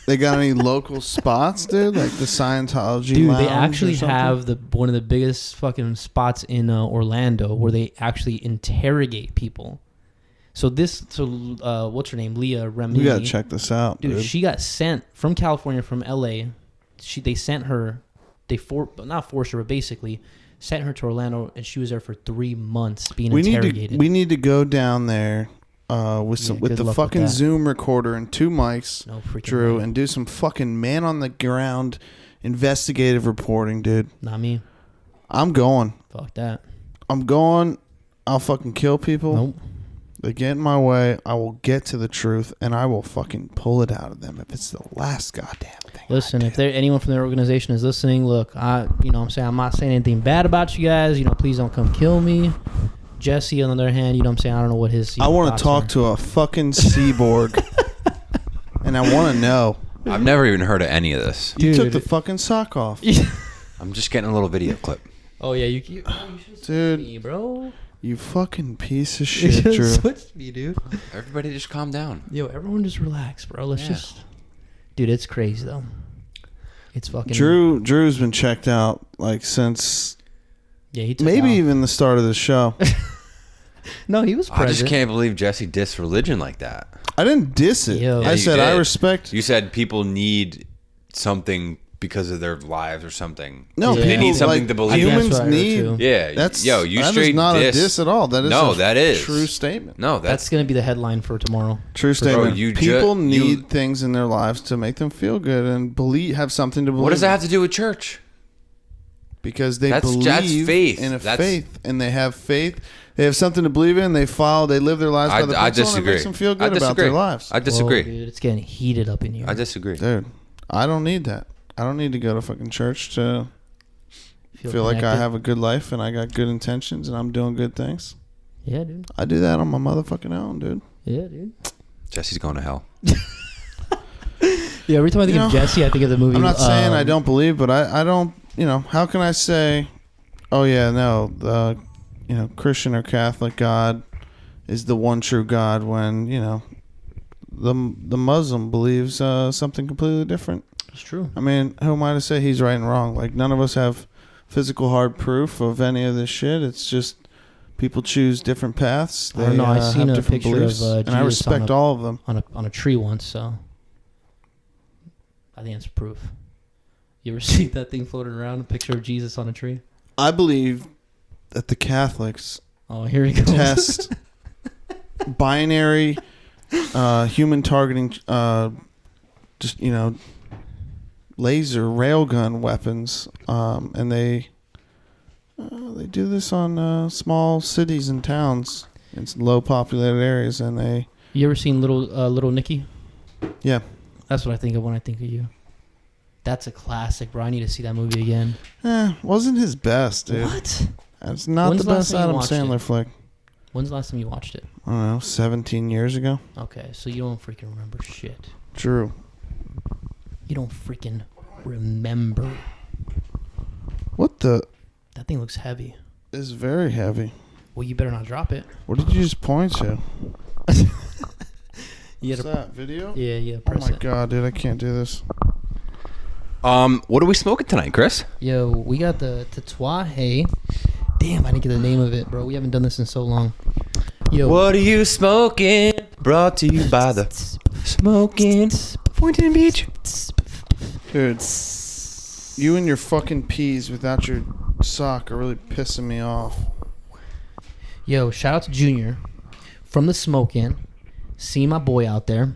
S2: they got any local spots, dude? Like the Scientology
S3: Dude,
S2: lounge
S3: they actually
S2: or something?
S3: have one of the biggest fucking spots in Orlando where they actually interrogate people. So what's her name? Leah Remini.
S2: We gotta check this out, dude.
S3: She got sent from California, from LA. They sent her, not forced her, but basically sent her to Orlando, and she was there for 3 months being interrogated.
S2: We need to go down there with the fucking Zoom recorder and 2 mics, Drew, and do some fucking man on the ground investigative reporting, dude.
S3: Not me.
S2: I'm going.
S3: Fuck that.
S2: I'm going. I'll fucking kill people.
S3: Nope.
S2: They get in my way, I will get to the truth, and I will fucking pull it out of them if it's the last goddamn thing.
S3: Listen, if anyone from their organization is listening, look, I'm not saying anything bad about you guys. Please don't come kill me. Jesse, on the other hand, I don't know what his.
S2: I want to talk to a fucking cyborg, and I want to know.
S1: I've never even heard of any of this.
S2: You took the fucking sock off.
S1: I'm just getting a little video clip.
S3: Oh yeah, you should
S2: dude,
S3: me, bro.
S2: You fucking piece of shit, Drew.
S3: Switched me, dude.
S1: Everybody just calm down.
S3: Yo, everyone just relax, bro. Let's just... Dude, it's crazy, though. It's fucking...
S2: Drew's been checked out, like, since...
S3: Yeah, he took
S2: maybe
S3: off.
S2: even the start of the show.
S3: No, he was present.
S1: I just can't believe Jesse dissed religion like that.
S2: I didn't diss it.
S3: Yo.
S2: I said I respect...
S1: You said people need something because of their lives or something.
S2: No,
S1: they need something to believe.
S2: Humans need.
S1: Yeah,
S2: that
S1: straight
S2: is not
S1: diss.
S2: a diss at all. That is
S1: that is
S2: true statement.
S1: No,
S3: that's gonna be the headline for tomorrow.
S2: True statement.
S1: Bro,
S2: people need things in their lives to make them feel good and have something to believe.
S1: What does that have to do with church?
S2: Because they
S1: that's
S2: believe
S1: faith.
S2: in faith, and they have faith. They have something to believe in. They live their lives by the principle, and it makes them feel good about their lives.
S1: I disagree.
S3: Whoa, dude, it's getting heated up in here.
S1: I disagree,
S2: dude. I don't need that. I don't need to go to fucking church to feel like I have a good life and I got good intentions and I'm doing good things.
S3: Yeah, dude.
S2: I do that on my motherfucking own, dude.
S3: Yeah, dude.
S1: Jesse's going to hell.
S3: Yeah, every time I think of Jesse, I think of the movie.
S2: I'm not saying I don't believe, but I don't, how can I say, oh yeah, no, the, Christian or Catholic God is the one true God when, the Muslim believes something completely different.
S3: It's true.
S2: I mean, who am I to say he's right and wrong? Like, none of us have physical hard proof of any of this shit. It's just people choose different paths.
S3: I don't know. I seen a picture
S2: beliefs,
S3: of
S2: and I respect all of them.
S3: On a tree once, so I think that's proof. You ever see that thing floating around? A picture of Jesus on a tree?
S2: I believe that the Catholics
S3: here he goes.
S2: test binary human targeting, laser railgun weapons, and they do this on small cities and towns in low populated areas, and they.
S3: You ever seen Little Nicky?
S2: Yeah,
S3: that's what I think of when I think of you. That's a classic, bro. I need to see that movie again.
S2: Wasn't his best, dude.
S3: What?
S2: That's not the best Adam Sandler flick.
S3: When's the last time you watched it?
S2: I don't know, 17 years ago.
S3: Okay, so you don't freaking remember shit.
S2: True.
S3: You don't freaking remember.
S2: What the?
S3: That thing looks heavy.
S2: It's very heavy.
S3: Well, you better not drop it.
S2: What did you just point to? What's that, video?
S3: Yeah,
S2: oh my god, dude, I can't do this.
S1: What are we smoking tonight, Chris?
S3: Yo, we got the Tatuaje. Damn, I didn't get the name of it, bro. We haven't done this in so long. Yo.
S1: What are you smoking? Brought to you by the Smoking Boynton Beach.
S2: Dude, you and your fucking peas without your sock are really pissing me off.
S3: Yo, shout out to Junior from the Smoke In. See my boy out there.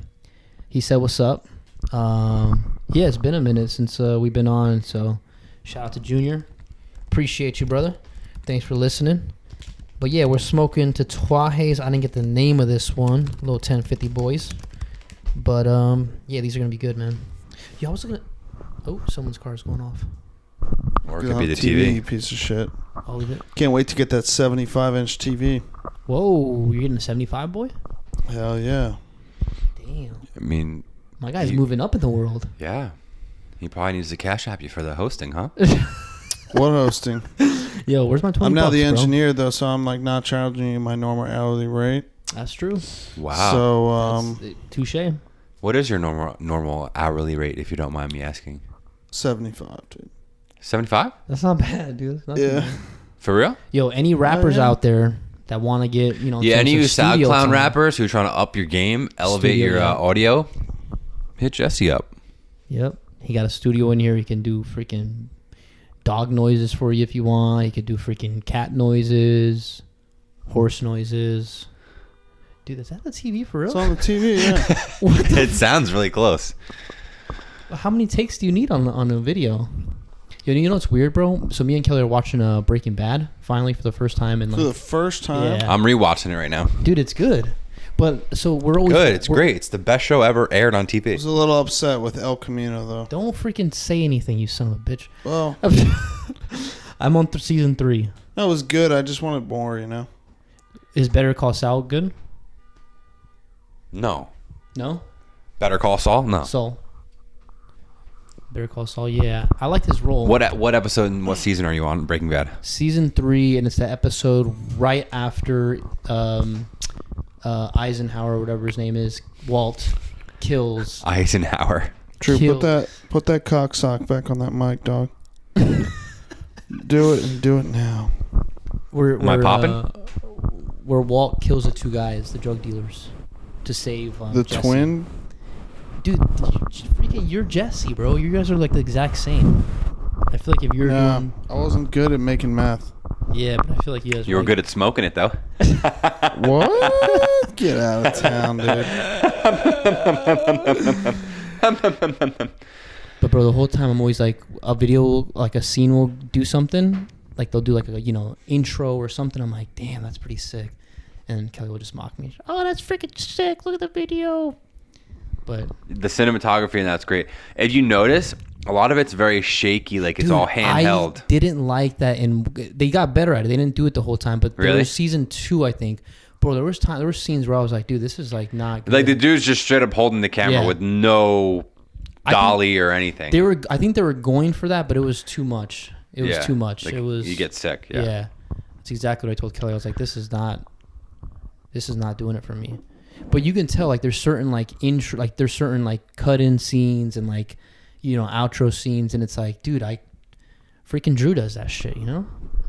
S3: He said, what's up? Yeah, it's been a minute since we've been on, so shout out to Junior. Appreciate you, brother. Thanks for listening. But yeah, we're smoking Tatuajes. I didn't get the name of this one. Little 1050 boys. But yeah, these are going to be good, man. Yo, I was looking at... Oh, someone's car is going off.
S1: Or it could be the TV.
S2: You piece of shit.
S3: I'll leave it.
S2: Can't wait to get that 75-inch TV.
S3: Whoa, you're getting a 75, boy?
S2: Hell yeah.
S3: Damn.
S1: I mean...
S3: My guy's moving up in the world.
S1: Yeah. He probably needs to cash app you for the hosting, huh?
S2: What hosting?
S3: Yo, where's my 20
S2: I'm now the
S3: bucks, bro?
S2: engineer though, so I'm like not charging you my normal hourly rate.
S3: That's true.
S1: Wow.
S2: So
S3: Touche.
S1: What is your normal hourly rate, if you don't mind me asking?
S2: 75, dude.
S1: 75?
S3: That's not bad, dude. That's not too
S2: Yeah.
S3: bad.
S1: For real?
S3: Yo, any rappers
S2: yeah.
S3: out there that want to get, you know,
S1: Yeah, any of you
S3: studio
S1: SoundCloud
S3: time.
S1: rappers who are trying to up your game, elevate
S3: Studio,
S1: your
S3: yeah.
S1: audio, hit Jesse up.
S3: Yep. He got a studio in here. He can do freaking dog noises for you if you want. He could do freaking cat noises, horse noises. Dude, is that the TV for real?
S2: It's on the TV, yeah.
S3: What the
S1: It sounds really close.
S3: How many takes do you need on a video? Yo, you know what's weird, bro? So me and Kelly are watching Breaking Bad finally for the first time, and
S2: For the first time.
S3: Yeah.
S1: I'm rewatching it right now.
S3: dude, it's good. But so we're always
S1: Good. It's
S3: we're-
S1: great. It's the best show ever aired on
S2: I
S1: TV.
S2: was a little upset with El Camino though.
S3: Don't freaking say anything, you son of a bitch.
S2: Well,
S3: I'm on season 3.
S2: that was good. I just wanted more, you know.
S3: Is Better Call Saul good?
S1: No.
S3: No.
S1: Better Call Saul? No.
S3: Saul. Better Call Saul. Yeah, I like his role.
S1: What episode and what season are you on Breaking Bad?
S3: Season 3, and it's the episode right after Eisenhower, whatever his name is, Walt kills.
S1: Eisenhower.
S2: Drew,
S3: Kill.
S2: put that cock sock back on that mic, dog. Do it and do it now.
S1: Am I popping?
S3: Where Walt kills the 2 guys, the drug dealers, to save
S2: The
S3: Jesse.
S2: twin.
S3: Dude, you're Jesse, bro. You guys are like the exact same. I feel like if you're
S2: Yeah,
S3: doing,
S2: I wasn't good at making math.
S3: yeah, but I feel like you guys.
S1: You were
S3: like,
S1: good at smoking it, though.
S2: What? Get out of town, dude.
S3: But bro, the whole time I'm always like a video, like a scene will do something, like they'll do like a intro or something. I'm like, damn, that's pretty sick. And Kelly will just mock me. Oh, that's freaking sick! Look at the video. But
S1: The cinematography and that's great. If you notice, a lot of it's very shaky, like it's
S3: dude,
S1: all handheld.
S3: I didn't like that, and they got better at it. They didn't do it the whole time, but there
S1: Really?
S3: was season 2, I think. Bro, there were scenes where I was like, dude, this is like not good.
S1: Like the dude's just straight up holding the camera
S3: Yeah.
S1: with no
S3: I think
S1: dolly or anything.
S3: I think they were going for that, but it was too much. It was too much.
S1: Like,
S3: It was.
S1: you get sick. Yeah.
S3: Yeah, that's exactly what I told Kelly. I was like, this is not doing it for me. But you can tell, like, there's certain like intro, like there's certain like cut in scenes and like outro scenes, and it's like, dude, freaking Drew does that shit,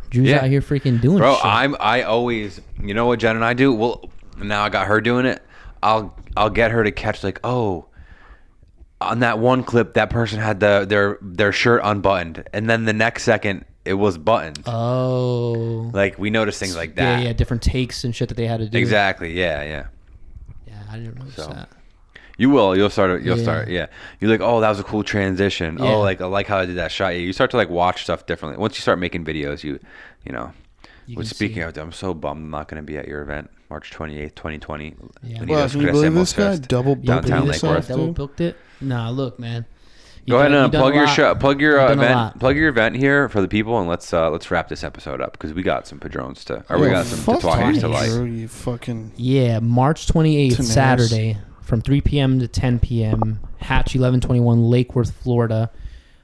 S3: Drew's
S1: Yeah.
S3: out here freaking doing
S1: Bro,
S3: shit.
S1: I always, you know what Jen and I do? Well, now I got her doing it. I'll get her to catch like, oh, on that one clip, that person had their shirt unbuttoned, and then the next second it was buttoned.
S3: Oh.
S1: Like we notice things like that.
S3: Yeah, different takes and shit that they had to do.
S1: Exactly. Yeah.
S3: Yeah, I didn't notice
S1: So.
S3: that.
S1: You will. You'll start. You're like, oh, that was a cool transition.
S3: Yeah.
S1: Oh, like I like how I did that shot. Yeah, you start to like watch stuff differently. Once you start making videos, you know.
S3: You
S1: Which
S3: can
S1: speaking
S3: see.
S1: of, I'm so bummed I'm not going to be at your event, March 28th, 2020.
S3: Yeah.
S1: Unidos
S2: Wow, can you believe this guy
S1: Crecemos
S2: double
S1: Fest, downtown
S3: believe
S1: Lake
S3: this
S1: Worth.
S3: Double booked it? Nah, look, man.
S1: Go ahead and plug your
S3: show.
S1: plug your
S3: You've done a
S1: event,
S3: lot.
S1: plug your event here for the people, and let's wrap this episode up because we got some padrones we got some
S2: fuck
S1: tatuajes to
S2: you,
S1: like.
S2: Drew, you fucking.
S3: Yeah, March 28th,
S2: Tenacious.
S3: Saturday, from 3 p.m. to 10 p.m. Hatch 1121, Lake Worth, Florida.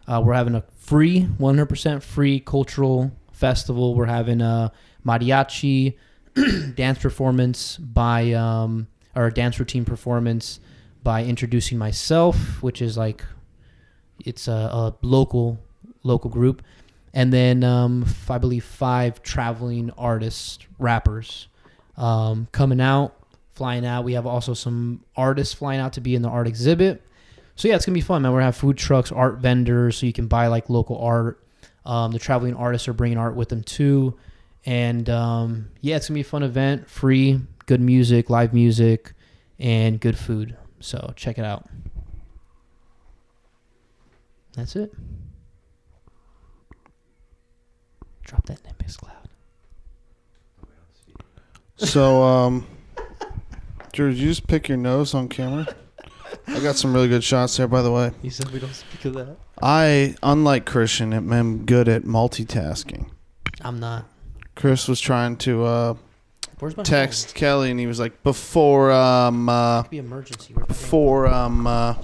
S3: We're having a free, 100% free cultural festival. We're having a mariachi dance performance by, or a dance routine performance by introducing myself, which is like, it's a local group. And then I believe 5 traveling artists, rappers coming out, flying out. We have also some artists flying out to be in the art exhibit. So yeah, it's going to be fun, man. We're going to have food trucks, art vendors, so you can buy like local art. The traveling artists are bringing art with them too. And yeah, it's going to be a fun event, free, good music, live music, and good food. So check it out. That's it. Drop that Nimbus cloud.
S2: So, Drew, did you just pick your nose on camera? I got some really good shots there, by the way.
S3: He said we don't speak of that.
S2: I, unlike Christian, am good at multitasking.
S3: I'm not.
S2: Chris was trying to
S3: Where's my
S2: text Kelly, and he was like, before
S3: phone? Be emergency. Where's my phone?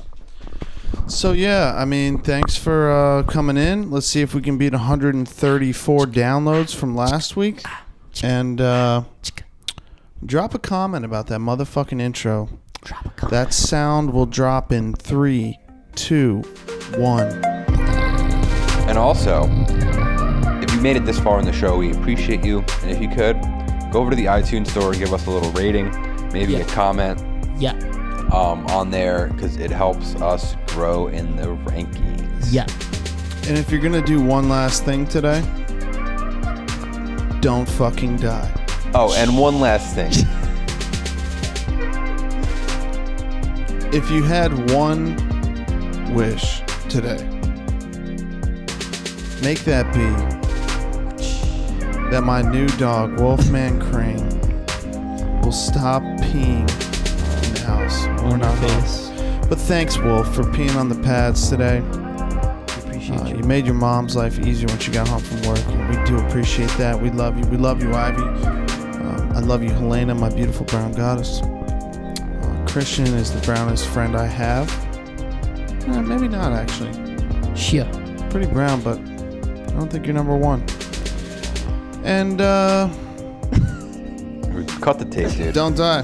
S2: So yeah, I mean, thanks for coming in. Let's see if we can beat 134 downloads from last week, and drop a comment about that motherfucking intro. That sound will drop in 3, 2, 1.
S1: And also, if you made it this far in the show, we appreciate you. And if you could, go over to the iTunes store and give us a little rating, maybe a comment.
S3: Yeah.
S1: On there, because it helps us grow in the rankings.
S3: Yeah.
S2: And if you're gonna do one last thing today, don't fucking die.
S1: Oh, and one last thing.
S2: If you had one wish today, make that be that my new dog, Wolfman Crane, will stop peeing in the house when we're not home. But thanks, Wolf, for peeing on the pads today.
S3: Appreciate you.
S2: You made your mom's life easier when she got home from work, and we do appreciate that. We love you. We love you, Ivy. I love you, Helena, my beautiful brown goddess. Christian is the brownest friend I have. Maybe not, actually.
S3: Yeah.
S2: Pretty brown, but I don't think you're number one. And
S1: Cut the tape, dude.
S2: don't die.